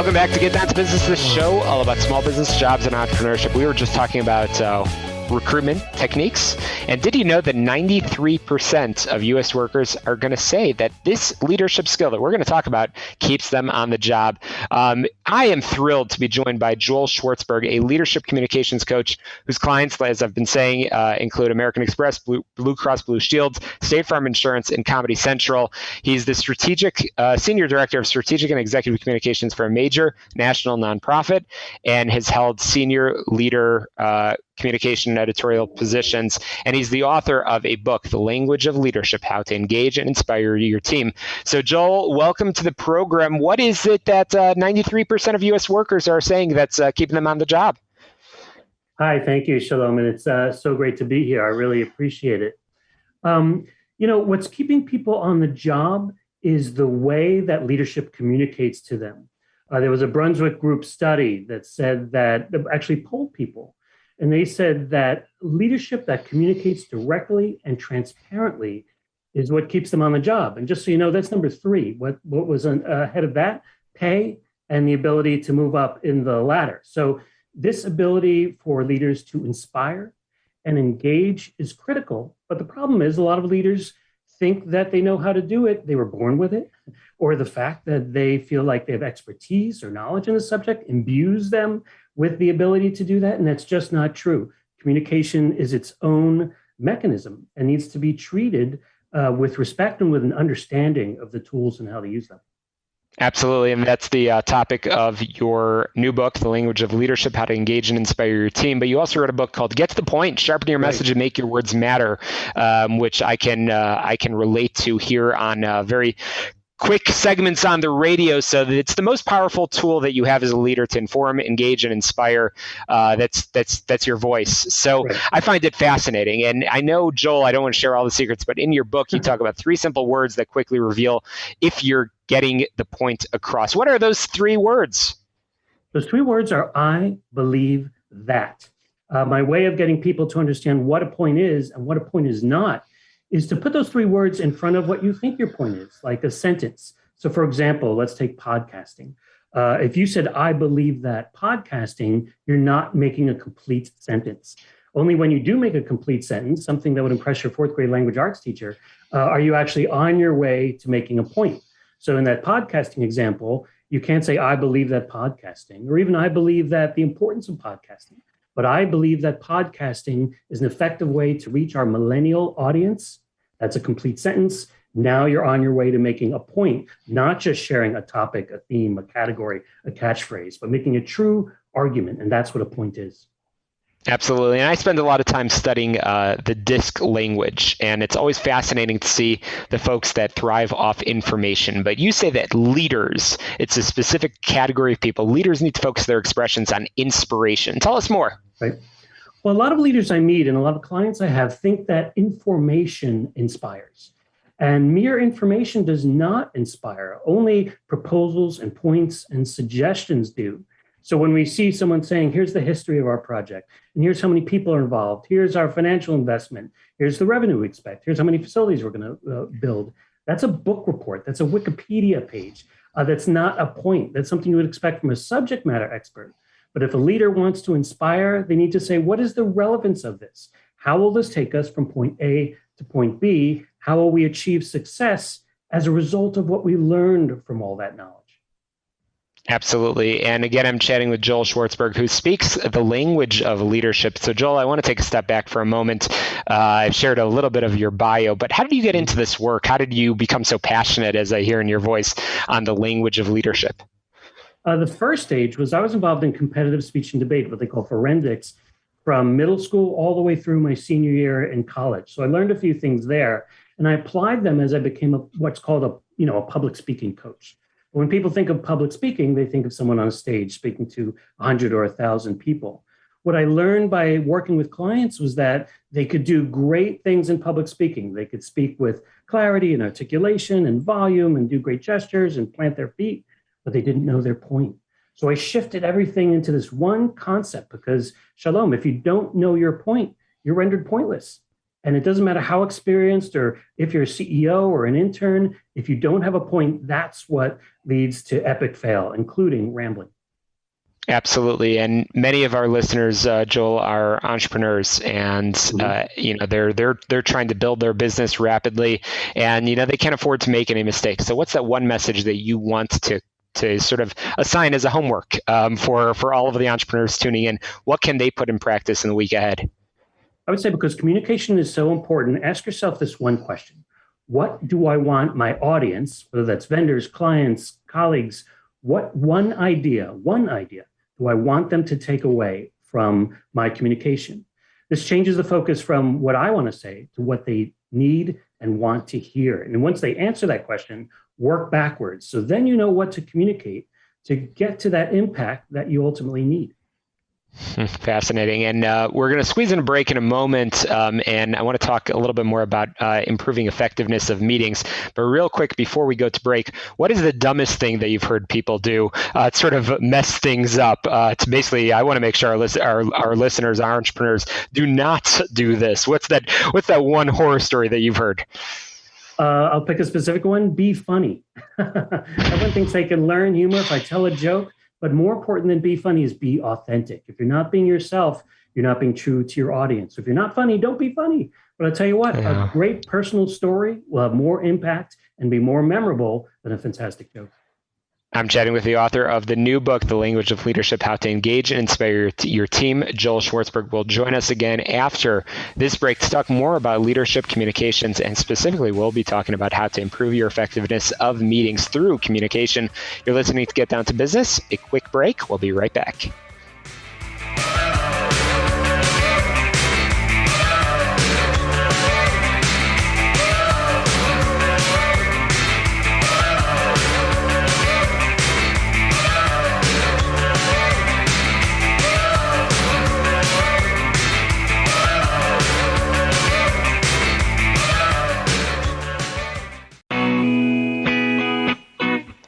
Welcome back to Get Down to Business, the show all about small business, jobs, and entrepreneurship. We were just talking about recruitment techniques. And did you know that 93% of U.S. workers are going to say that this leadership skill that we're going to talk about keeps them on the job? I am thrilled to be joined by Joel Schwartzberg, a leadership communications coach whose clients, as I've been saying, include American Express, Blue Cross Blue Shield, State Farm Insurance, and Comedy Central. He's the senior director of strategic and executive communications for a major national nonprofit and has held senior leader communication and editorial positions. And he's the author of a book, The Language of Leadership, How to Engage and Inspire Your Team. So Joel, welcome to the program. What is it that 93% of U.S. workers are saying that's keeping them on the job? Hi, thank you, Shalom. And it's so great to be here. I really appreciate it. What's keeping people on the job is the way that leadership communicates to them. There was a Brunswick Group study that said that actually polled people. And they said that leadership that communicates directly and transparently is what keeps them on the job. And just so you know, that's number 3. What was ahead of that? Pay and the ability to move up in the ladder. So this ability for leaders to inspire and engage is critical. But the problem is a lot of leaders think that they know how to do it. They were born with it, or the fact that they feel like they have expertise or knowledge in the subject imbues them with the ability to do that. And that's just not true. Communication is its own mechanism and needs to be treated with respect and with an understanding of the tools and how to use them. Absolutely. And that's the topic of your new book, The Language of Leadership, How to Engage and Inspire Your Team. But you also wrote a book called Get to the Point, Sharpen Your Message and Make Your Words Matter, which I can relate to here on very quick segments on the radio. So that it's the most powerful tool that you have as a leader to inform, engage, and inspire. That's your voice. So I find it fascinating. And I know, Joel, I don't want to share all the secrets, but in your book, you talk about 3 simple words that quickly reveal if you're getting the point across. What are those 3 words? Those 3 words are I believe that. My way of getting people to understand what a point is and what a point is not is to put those 3 words in front of what you think your point is, like a sentence. So for example, let's take podcasting. If you said, I believe that podcasting, you're not making a complete sentence. Only when you do make a complete sentence, something that would impress your 4th grade language arts teacher, are you actually on your way to making a point. So in that podcasting example, you can't say, I believe that podcasting, or even I believe that the importance of podcasting. But I believe that podcasting is an effective way to reach our millennial audience. That's a complete sentence. Now you're on your way to making a point, not just sharing a topic, a theme, a category, a catchphrase, but making a true argument. And that's what a point is. Absolutely. And I spend a lot of time studying the DISC language, and it's always fascinating to see the folks that thrive off information. But you say that leaders, it's a specific category of people. Leaders need to focus their expressions on inspiration. Tell us more. Right. Well, a lot of leaders I meet and a lot of clients I have think that information inspires. And mere information does not inspire. Only proposals and points and suggestions do. So when we see someone saying, here's the history of our project, and here's how many people are involved, here's our financial investment, here's the revenue we expect, here's how many facilities we're going to build, that's a book report, that's a Wikipedia page. That's not a point. That's something you would expect from a subject matter expert. But if a leader wants to inspire, they need to say, what is the relevance of this? How will this take us from point A to point B? How will we achieve success as a result of what we learned from all that knowledge? Absolutely. And again, I'm chatting with Joel Schwartzberg, who speaks the language of leadership. So Joel, I want to take a step back for a moment. I've shared a little bit of your bio, but how did you get into this work? How did you become so passionate, as I hear in your voice, on the language of leadership? The first stage was I was involved in competitive speech and debate, what they call forensics, from middle school all the way through my senior year in college. So I learned a few things there, and I applied them as I became what's called a public speaking coach. When people think of public speaking, they think of someone on a stage speaking to 100 or 1,000 people. What I learned by working with clients was that they could do great things in public speaking. They could speak with clarity and articulation and volume and do great gestures and plant their feet, but they didn't know their point. So I shifted everything into this one concept because, Shalom, if you don't know your point, you're rendered pointless. And it doesn't matter how experienced or if you're a CEO or an intern, if you don't have a point, that's what leads to epic fail, including rambling. Absolutely, and many of our listeners, Joel, are entrepreneurs, and they're trying to build their business rapidly, and they can't afford to make any mistakes. So, what's that one message that you want to sort of assign as a homework for all of the entrepreneurs tuning in? What can they put in practice in the week ahead? I would say, because communication is so important, ask yourself this one question: what do I want my audience, whether that's vendors, clients, colleagues, what one idea do I want them to take away from my communication? This changes the focus from what I want to say to what they need and want to hear. And once they answer that question, work backwards. So then you know what to communicate to get to that impact that you ultimately need. Fascinating. And we're going to squeeze in a break in a moment. And I want to talk a little bit more about improving effectiveness of meetings. But real quick, before we go to break, what is the dumbest thing that you've heard people do to sort of mess things up? To basically, I want to make sure our listeners, our entrepreneurs, do not do this. What's that one horror story that you've heard? I'll pick a specific one. Be funny. Everyone thinks they can learn humor if I tell a joke. But more important than be funny is be authentic. If you're not being yourself, you're not being true to your audience. So if you're not funny, don't be funny. But I'll tell you what, a great personal story will have more impact and be more memorable than a fantastic joke. I'm chatting with the author of the new book, The Language of Leadership, How to Engage and Inspire Your Team. Joel Schwartzberg will join us again after this break to talk more about leadership communications, and specifically we'll be talking about how to improve your effectiveness of meetings through communication. You're listening to Get Down to Business. A quick break. We'll be right back.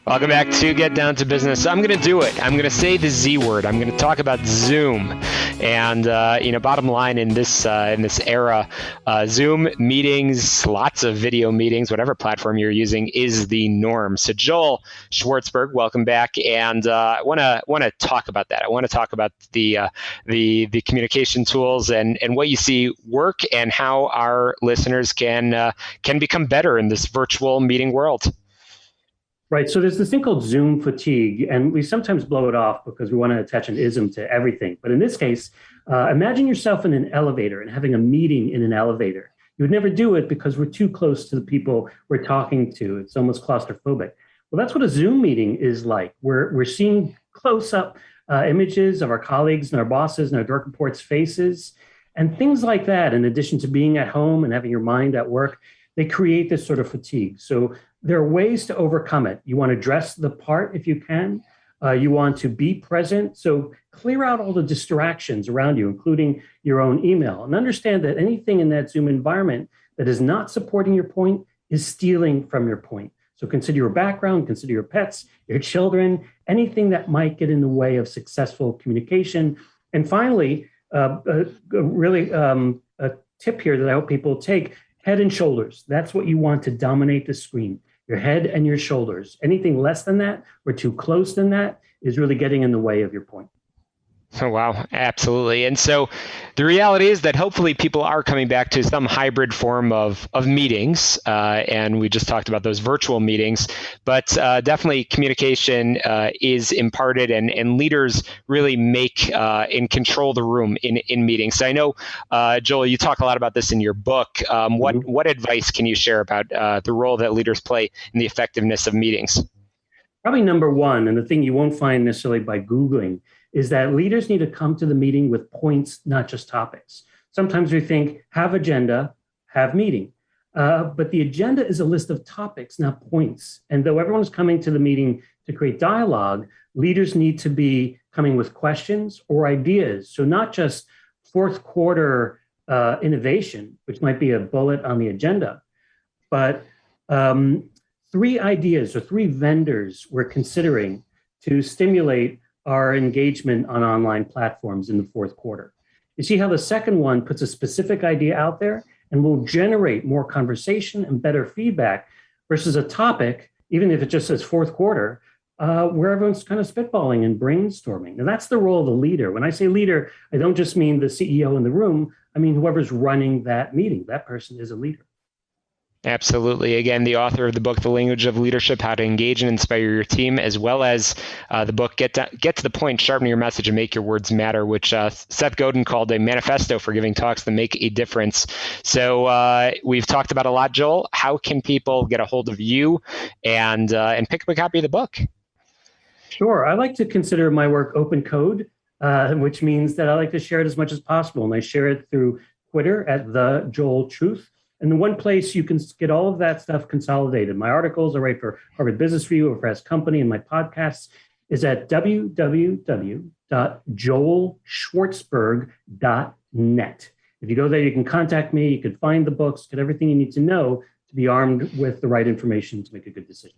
Welcome back to Get Down to Business. I'm going to do it. I'm going to say the Z word. I'm going to talk about Zoom. And bottom line in this era, Zoom meetings, lots of video meetings, whatever platform you're using, is the norm. So Joel Schwartzberg, welcome back. And I want to talk about that. I want to talk about the communication tools and what you see work and how our listeners can become better in this virtual meeting world. Right. So there's this thing called Zoom fatigue, and we sometimes blow it off because we want to attach an ism to everything. But in this case, imagine yourself in an elevator and having a meeting in an elevator. You would never do it because we're too close to the people we're talking to. It's almost claustrophobic. Well, that's what a Zoom meeting is like. We're seeing close-up images of our colleagues and our bosses and our direct reports' faces and things like that. In addition to being at home and having your mind at work, they create this sort of fatigue. So there are ways to overcome it. You want to dress the part if you can. You want to be present. So clear out all the distractions around you, including your own email. And understand that anything in that Zoom environment that is not supporting your point is stealing from your point. So consider your background, consider your pets, your children, anything that might get in the way of successful communication. And finally, a tip here that I hope people take: head and shoulders. That's what you want to dominate the screen. Your head and your shoulders. Anything less than that or too close than that is really getting in the way of your point. Oh, wow. Absolutely. And so the reality is that hopefully people are coming back to some hybrid form of meetings. And we just talked about those virtual meetings, but definitely communication is imparted and leaders really make and control the room in meetings. So I know, Joel, you talk a lot about this in your book. What advice can you share about the role that leaders play in the effectiveness of meetings? Probably number one, and the thing you won't find necessarily by Googling, is that leaders need to come to the meeting with points, not just topics. Sometimes we think, have agenda, have meeting. But the agenda is a list of topics, not points. And though everyone is coming to the meeting to create dialogue, leaders need to be coming with questions or ideas. So not just fourth quarter innovation, which might be a bullet on the agenda, but 3 ideas or 3 vendors we're considering to stimulate our engagement on online platforms in the fourth quarter. You see how the second one puts a specific idea out there and will generate more conversation and better feedback versus a topic, even if it just says fourth quarter, where everyone's kind of spitballing and brainstorming. And that's the role of the leader. When I say leader, I don't just mean the CEO in the room. I mean, whoever's running that meeting, that person is a leader. Absolutely. Again, the author of the book, The Language of Leadership, How to Engage and Inspire Your Team, as well as the book, Get to the Point, Sharpen Your Message and Make Your Words Matter, which Seth Godin called a manifesto for giving talks that make a difference. So we've talked about a lot, Joel. How can people get a hold of you and pick up a copy of the book? Sure. I like to consider my work open code, which means that I like to share it as much as possible. And I share it through Twitter at The Joel Truth. And the one place you can get all of that stuff consolidated, my articles I write for Harvard Business Review or Fast Company, and my podcasts is at www.joelschwartzberg.net. If you go there, you can contact me, you can find the books, get everything you need to know to be armed with the right information to make a good decision.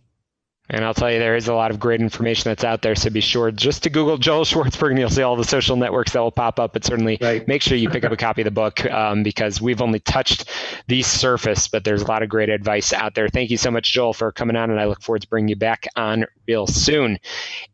And I'll tell you, there is a lot of great information that's out there. So be sure just to Google Joel Schwartzberg and you'll see all the social networks that will pop up. But certainly make sure you pick up a copy of the book because we've only touched the surface, but there's a lot of great advice out there. Thank you so much, Joel, for coming on. And I look forward to bringing you back on real soon.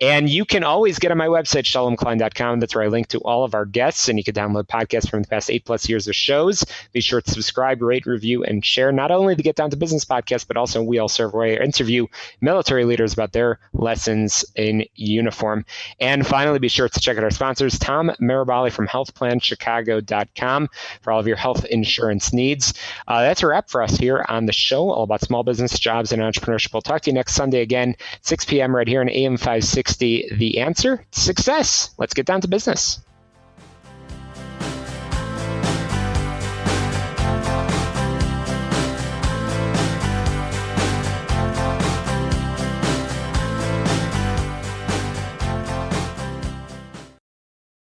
And you can always get on my website, shalomklein.com. That's where I link to all of our guests. And you can download podcasts from the past 8+ years of shows. Be sure to subscribe, rate, review, and share not only the Get Down to Business podcast, but also We All Serve, where I interview military leaders about their lessons in uniform. And finally, be sure to check out our sponsors, Tom Marabali from healthplanchicago.com for all of your health insurance needs. That's a wrap for us here on the show, all about small business, jobs, and entrepreneurship. We'll talk to you next Sunday again, 6 p.m. right here on AM 560. The Answer, success. Let's get down to business.